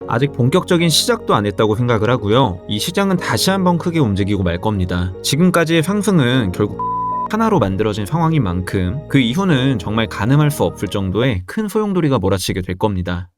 아직 본격적인 시작도 안 했다고 생각을 하고요. 이 시장은 다시 한번 크게 움직이고 말 겁니다. 지금까지의 상승은 결국 하나로 만들어진 상황인 만큼 그 이후는 정말 가늠할 수 없을 정도의 큰 소용돌이가 몰아치게 될 겁니다.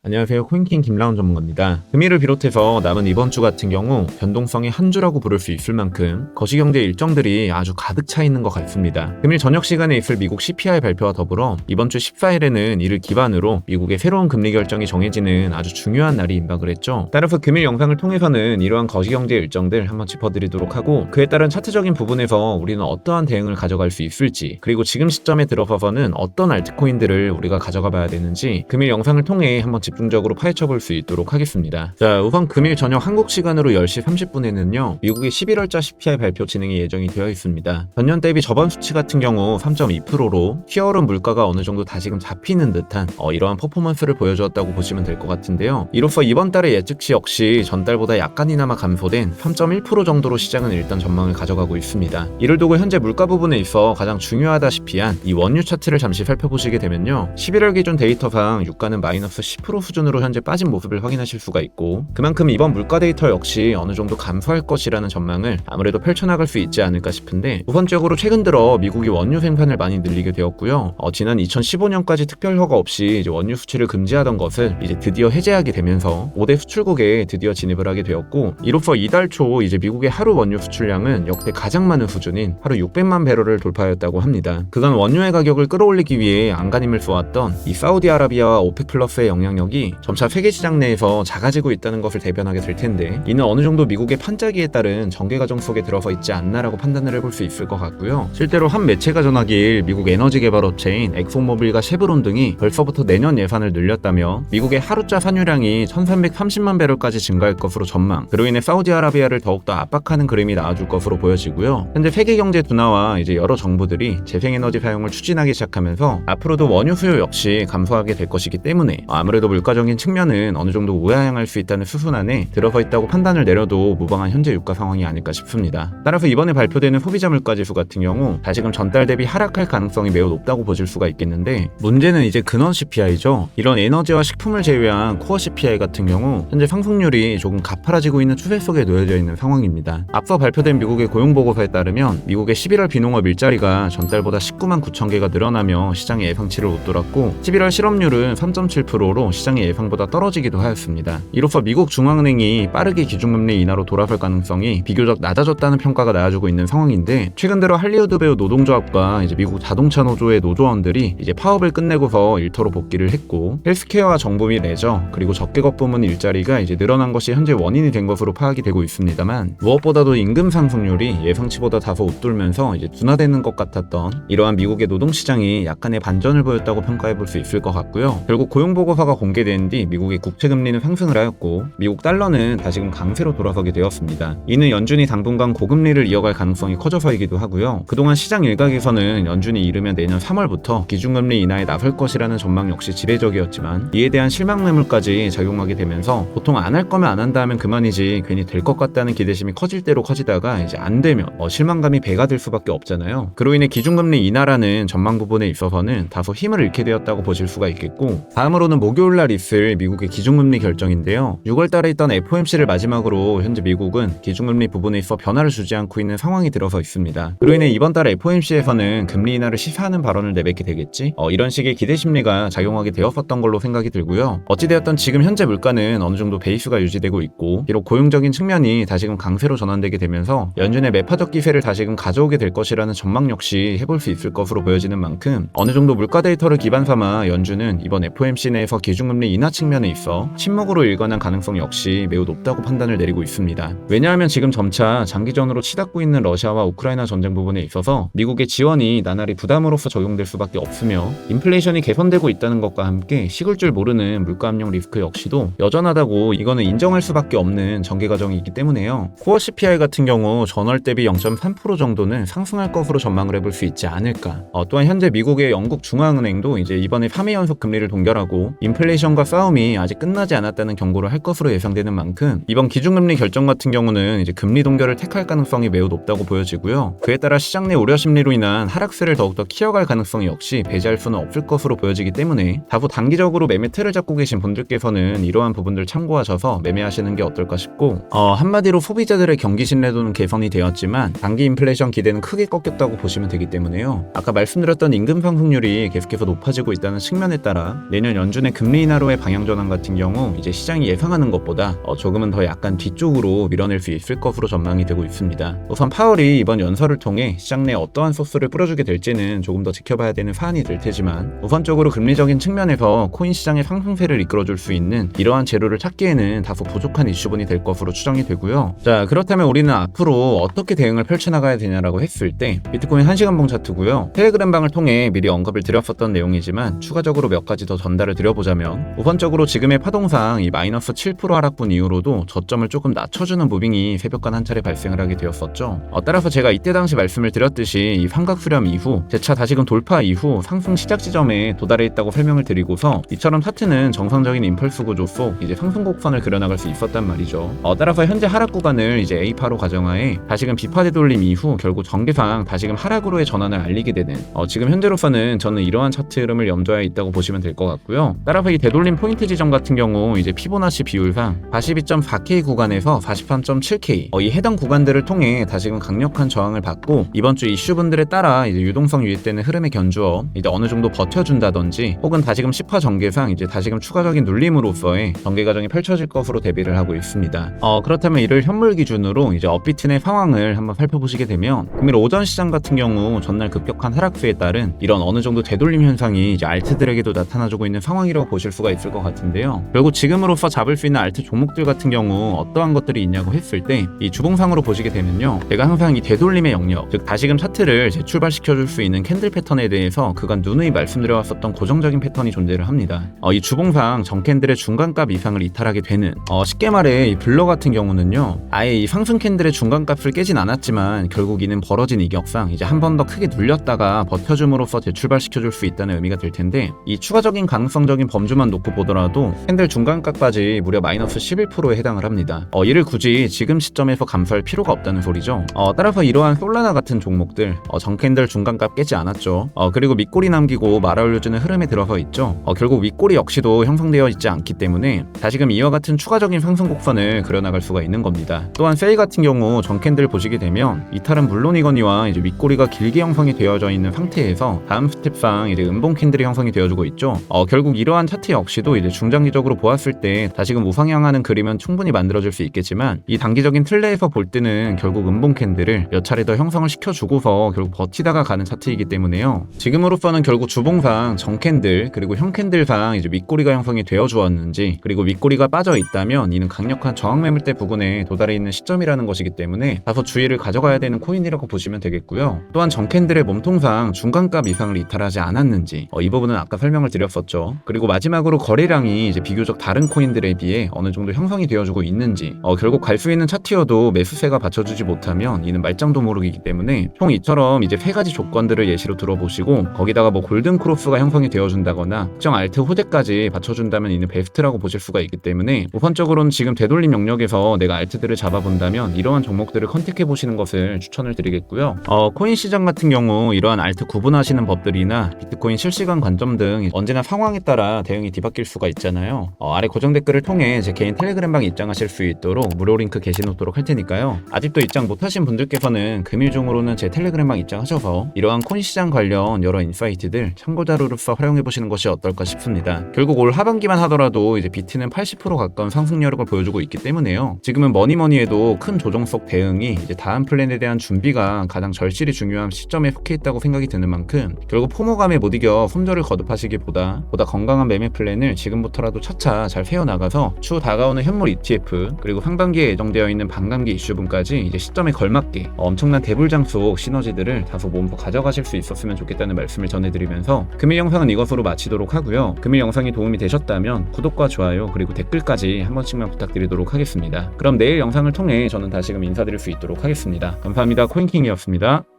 안녕하세요. 코인킹 김라운 전문가입니다. 금일을 비롯해서 남은 이번 주 같은 경우 변동성이 한 주라고 부를 수 있을 만큼 거시경제 일정들이 아주 가득 차 있는 것 같습니다. 금일 저녁 시간에 있을 미국 CPI 발표와 더불어 이번 주 14일에는 이를 기반으로 미국의 새로운 금리 결정이 정해지는 아주 중요한 날이 임박을 했죠. 따라서 금일 영상을 통해서는 이러한 거시경제 일정들 한번 짚어드리도록 하고, 그에 따른 차트적인 부분에서 우리는 어떠한 대응을 가져갈 수 있을지, 그리고 지금 시점에 들어서서는 어떤 알트코인들을 우리가 가져가 봐야 되는지 금일 영상을 통해 한번 집중적으로 파헤쳐 볼 수 있도록 하겠습니다. 자, 우선 금일 저녁 한국 시간으로 10시 30분에는요 미국의 11월자 CPI 발표 진행이 예정이 되어 있습니다. 전년 대비 저번 수치 같은 경우 3.2%로 튀어오른 물가가 어느 정도 다시금 잡히는 듯한 이러한 퍼포먼스를 보여주었다고 보시면 될 것 같은데요. 이로써 이번 달의 예측치 역시 전달보다 약간이나마 감소된 3.1% 정도로 시장은 일단 전망을 가져가고 있습니다. 이를 두고 현재 물가 부분에 있어 가장 중요하다시피 한 이 원유 차트를 잠시 살펴보시게 되면요, 11월 기준 데이터상 유가는 마이너스 10% 수준으로 현재 빠진 모습을 확인하실 수가 있고, 그만큼 이번 물가 데이터 역시 어느 정도 감소할 것이라는 전망을 아무래도 펼쳐나갈 수 있지 않을까 싶은데, 우선적으로 최근 들어 미국이 원유 생산을 많이 늘리게 되었고요. 지난 2015년까지 특별 허가 없이 이제 원유 수출을 금지하던 것을 이제 드디어 해제하게 되면서 5대 수출국에 드디어 진입을 하게 되었고, 이로써 이달 초 이제 미국의 하루 원유 수출량은 역대 가장 많은 수준인 하루 600만 배럴을 돌파하였다고 합니다. 그간 원유의 가격을 끌어올리기 위해 안간힘을 쏘았던 이 사우디아라비아와 오펙 플러스의 영향력이 점차 세계 시장 내에서 작아지고 있다는 것을 대변하게 될 텐데, 이는 어느 정도 미국의 판짜기에 따른 정계 과정 속에 들어서 있지 않나라고 판단을 해볼 수 있을 것 같고요. 실제로 한 매체가 전하길 미국 에너지 개발 업체인 엑소모빌과 쉐브론 등이 벌써부터 내년 예산을 늘렸다며 미국의 하루자 산유량이 1330만 배럴까지 증가할 것으로 전망, 그로 인해 사우디아라비아를 더욱더 압박하는 그림이 나와줄 것으로 보여지고요. 현재 세계 경제 둔화와 이제 여러 정부들이 재생에너지 사용을 추진하기 시작하면서 앞으로도 원유 수요 역시 감소하게 될 것이기 때문에 아무래도 물가적인 측면은 어느 정도 우하향할 수 있다는 수순 안에 들어서 있다고 판단을 내려도 무방한 현재 유가 상황이 아닐까 싶습니다. 따라서 이번에 발표되는 소비자 물가지수 같은 경우 다시금 전달 대비 하락할 가능성이 매우 높다고 보실 수가 있겠는데, 문제는 이제 근원 CPI죠. 이런 에너지와 식품을 제외한 코어 CPI 같은 경우 현재 상승률이 조금 가파라지고 있는 추세 속에 놓여져 있는 상황입니다. 앞서 발표된 미국의 고용보고서에 따르면 미국의 11월 비농업 일자리가 전달보다 19만 9천 개가 늘어나며 시장의 예상치를 웃돌았고, 11월 실업률은 3.7%로 시장의 예상보다 떨어지기도 하였습니다. 이로써 미국 중앙은행이 빠르게 기준금리 인하로 돌아설 가능성이 비교적 낮아졌다는 평가가 나와주고 있는 상황인데, 최근 들어 할리우드 배우 노동조합과 이제 미국 자동차 노조의 노조원들이 이제 파업을 끝내고서 일터로 복귀를 했고, 헬스케어와 정부 및 레저 그리고 적계급 부문 일자리가 이제 늘어난 것이 현재 원인이 된 것으로 파악이 되고 있습니다만, 무엇보다도 임금 상승률이 예상치보다 다소 웃돌면서 이제 둔화되는 것 같았던 이러한 미국의 노동시장이 약간의 반전을 보였다고 평가해 볼 수 있을 것 같고요. 결국 고용보고서가 공개된 뒤 미국의 국채금리는 상승을 하였고, 미국 달러는 다시금 강세로 돌아서게 되었습니다. 이는 연준이 당분간 고금리를 이어갈 가능성이 커져서이기도 하고요. 그동안 시장 일각에서는 연준이 이르면 내년 3월부터 기준금리 인하에 나설 것이라는 전망 역시 지배적이었지만, 이에 대한 실망 매물까지 작용하게 되면서 보통 안 할 거면 안 한다 하면 그만이지 괜히 될 것 같다는 기대심이 커질 대로 커지다가 이제 안 되면 실망감이 배가 될 수밖에 없잖아요. 그로 인해 기준금리 인하라는 전망 부분에 있어서는 다소 힘을 잃게 되었다고 보실 수가 있겠고, 다음으로는 목요일날 있을 미국의 기준금리 결정인데요. 6월달에 있던 FOMC를 마지막으로 현재 미국은 기준금리 부분에 있어 변화를 주지 않고 있는 상황이 들어서 있습니다. 그로 인해 이번 달 FOMC에서는 금리 인하를 시사하는 발언을 내뱉게 되겠지? 이런 식의 기대 심리가 작용하게 되었었던 걸로 생각이 들고요. 어찌되었던 지금 현재 물가는 어느 정도 베이스가 유지되고 있고, 비록 고용적인 측면이 다시금 강세로 전환되게 되면서 연준의 매파적 기세를 다시금 가져오게 될 것이라는 전망 역시 해볼 수 있을 것으로 보여지는 만큼, 어느 정도 물가 데이터를 기반 삼아 연준은 이번 FOMC 내에서 기준금리 인하 측면에 있어 침묵으로 일관한 가능성 역시 매우 높다고 판단을 내리고 있습니다. 왜냐하면 지금 점차 장기전으로 치닫고 있는 러시아와 우크라이나 전쟁 부분에 있어서 미국의 지원이 나날이 부담으로서 적용될 수밖에 없으며, 인플레이션이 개선되고 있다는 것과 함께 식을 줄 모르는 물가 압력 리스크 역시도 여전하다고 이거는 인정할 수밖에 없는 전개 과정이기 때문에요. 코어 CPI 같은 경우 전월 대비 0.3% 정도는 상승할 것으로 전망을 해볼 수 있지 않을까. 또한 현재 미국의 영국 중앙은행도 이제 이번에 3회 연속 금리를 동결하고 인플레이션 인플레이션과 싸움이 아직 끝나지 않았다는 경고를 할 것으로 예상되는 만큼 이번 기준금리 결정 같은 경우는 이제 금리 동결을 택할 가능성이 매우 높다고 보여지고요. 그에 따라 시장 내 우려 심리로 인한 하락세를 더욱더 키워갈 가능성 역시 배제할 수는 없을 것으로 보여지기 때문에 다소 단기적으로 매매 틀을 잡고 계신 분들께서는 이러한 부분들 참고하셔서 매매하시는 게 어떨까 싶고, 한마디로 소비자들의 경기 신뢰도는 개선이 되었지만 단기 인플레이션 기대는 크게 꺾였다고 보시면 되기 때문에요. 아까 말씀드렸던 임금 상승률이 계속해서 높아지고 있다는 측면에 따라 내년 연준의 금리 인하로의 방향 전환 같은 경우 이제 시장이 예상하는 것보다 조금은 더 약간 뒤쪽으로 밀어낼 수 있을 것으로 전망이 되고 있습니다. 우선 파월이 이번 연설을 통해 시장 내에 어떠한 소스를 뿌려주게 될지는 조금 더 지켜봐야 되는 사안이 될 테지만, 우선적으로 금리적인 측면에서 코인 시장의 상승세를 이끌어줄 수 있는 이러한 재료를 찾기에는 다소 부족한 이슈분이 될 것으로 추정이 되고요. 자, 그렇다면 우리는 앞으로 어떻게 대응을 펼쳐나가야 되냐라고 했을 때 비트코인 1시간봉 차트고요. 텔레그램방을 통해 미리 언급을 드렸었던 내용이지만 추가적으로 몇 가지 더 전달을 드려보자면, 우선적으로 지금의 파동상 이 마이너스 7% 하락분 이후로도 저점을 조금 낮춰주는 무빙이 새벽간 한 차례 발생을 하게 되었었죠. 따라서 제가 이때 당시 말씀을 드렸듯이 이 환각 수렴 이후 재차 다시금 돌파 이후 상승 시작 지점에 도달해 있다고 설명을 드리고서 이처럼 차트는 정상적인 임펄스 구조 속 이제 상승 곡선을 그려나갈 수 있었단 말이죠. 따라서 현재 하락 구간을 이제 A파로 가정하에 다시금 B파 되돌림 이후 결국 전개상 다시금 하락으로의 전환을 알리게 되는, 지금 현재로서는 저는 이러한 차트 흐름을 염두에 있다고 보시면 될 것 같고요. 따라서 이 되돌림 포인트 지점 같은 경우 이제 피보나치 비율상 42.4K 구간에서 43.7K 이 해당 구간들을 통해 다시금 강력한 저항을 받고 이번 주 이슈분들에 따라 이제 유동성 유입되는 흐름에 견주어 이제 어느 정도 버텨준다든지 혹은 다시금 10화 전개상 이제 다시금 추가적인 눌림으로서의 전개 과정이 펼쳐질 것으로 대비를 하고 있습니다. 그렇다면 이를 현물 기준으로 이제 업비트 내 상황을 한번 살펴보시게 되면, 금일 오전 시장 같은 경우 전날 급격한 하락세에 따른 이런 어느 정도 되돌림 현상이 이제 알트들에게도 나타나주고 있는 상황이라고 보실 수가 있을 것 같은데요. 결국 지금으로서 잡을 수 있는 알트 종목들 같은 경우 어떠한 것들이 있냐고 했을 때 이 주봉상으로 보시게 되면요, 제가 항상 이 되돌림의 영역, 즉 다시금 차트를 재출발시켜줄 수 있는 캔들 패턴에 대해서 그간 누누이 말씀드려왔었던 고정적인 패턴이 존재를 합니다. 이 주봉상 정캔들의 중간값 이상을 이탈하게 되는, 쉽게 말해 이 블러 같은 경우는요, 아예 이 상승 캔들의 중간값을 깨진 않았지만 결국 이는 벌어진 이격상 이제 한 번 더 크게 눌렸다가 버텨줌으로써 재출발시켜줄 수 있다는 의미가 될 텐데, 이 추가적인 가능성적인 범주만 놓고 보더라도 캔들 중간값까지 무려 마이너스 11%에 해당을 합니다. 이를 굳이 지금 시점에서 감수할 필요가 없다는 소리죠. 따라서 이러한 솔라나 같은 종목들 정캔들 중간값 깨지 않았죠. 그리고 밑꼬리 남기고 말아 올려주는 흐름에 들어서 있죠. 결국 윗꼬리 역시도 형성되어 있지 않기 때문에 다시금 이와 같은 추가적인 상승 곡선을 그려나갈 수가 있는 겁니다. 또한 세일 같은 경우 정캔들 보시게 되면 이탈은 물론이거니와 이제 윗꼬리가 길게 형성이 되어져 있는 상태에서 다음 스텝상 이제 음봉 캔들이 형성이 되어주고 있죠. 결국 이러한 차트 역시도 이제 중장기적으로 보았을 때 다시금 우상향하는 그림은 충분히 만들어질 수 있겠지만, 이 단기적인 틀내에서 볼 때는 결국 음봉 캔들을 몇 차례 더 형성을 시켜주고서 결국 버티다가 가는 차트이기 때문에요. 지금으로서는 결국 주봉상 정캔들 그리고 형캔들상 이제 윗꼬리가 형성이 되어 주었는지, 그리고 윗꼬리가 빠져 있다면 이는 강력한 저항 매물대 부근에 도달해 있는 시점이라는 것이기 때문에 다소 주의를 가져가야 되는 코인이라고 보시면 되겠고요. 또한 정캔들의 몸통상 중간값 이상을 이탈하지 않았는지, 이 부분은 아까 설명을 드렸었죠. 그리고 마지막으로 거래량이 이제 비교적 다른 코인들에 비해 어느 정도 형성이 되어주고 있는지, 결국 갈 수 있는 차트여도 매수세가 받쳐주지 못하면 이는 말짱도 모르기 때문에 총 이처럼 이제 세 가지 조건들을 예시로 들어보시고 거기다가 뭐 골든 크로스가 형성이 되어준다거나 특정 알트 호재까지 받쳐준다면 이는 베스트라고 보실 수가 있기 때문에, 우선적으로는 지금 되돌림 영역에서 내가 알트들을 잡아본다면 이러한 종목들을 컨택해 보시는 것을 추천을 드리겠고요. 코인 시장 같은 경우 이러한 알트 구분하시는 법들이나 비트코인 실시간 관점 등 언제나 상황에 따라 대응이 뒤바뀔 수가 있잖아요. 아래 고정 댓글을 통해 제 개인 텔레그램방 입장하실 수 있도록 무료 링크 게시 놓도록 할 테니까요. 아직도 입장 못하신 분들께서는 금일 중으로는 제 텔레그램방 입장하셔서 이러한 코인 시장 관련 여러 인사이트들 참고자료로서 활용해 보시는 것이 어떨까 싶습니다. 결국 올 하반기만 하더라도 이제 비트는 80% 가까운 상승 여력을 보여주고 있기 때문에요. 지금은 뭐니뭐니 해도 큰 조정 속 대응이 이제 다음 플랜에 대한 준비가 가장 절실히 중요한 시점에 속해 있다고 생각이 드는 만큼, 결국 포모감에 못 이겨 손절을 거듭하시기보다 보다 건강한 매매 플랜을 지금부터라도 차차 잘 세워나가서 추후 다가오는 현물 ETF 그리고 상반기에 예정되어 있는 반감기 이슈분까지 이제 시점에 걸맞게 엄청난 대불장 속 시너지들을 다소 몸소 가져가실 수 있었으면 좋겠다는 말씀을 전해드리면서 금일 영상은 이것으로 마치도록 하고요. 금일 영상이 도움이 되셨다면 구독과 좋아요 그리고 댓글까지 한 번씩만 부탁드리도록 하겠습니다. 그럼 내일 영상을 통해 저는 다시금 인사드릴 수 있도록 하겠습니다. 감사합니다. 코인킹이었습니다.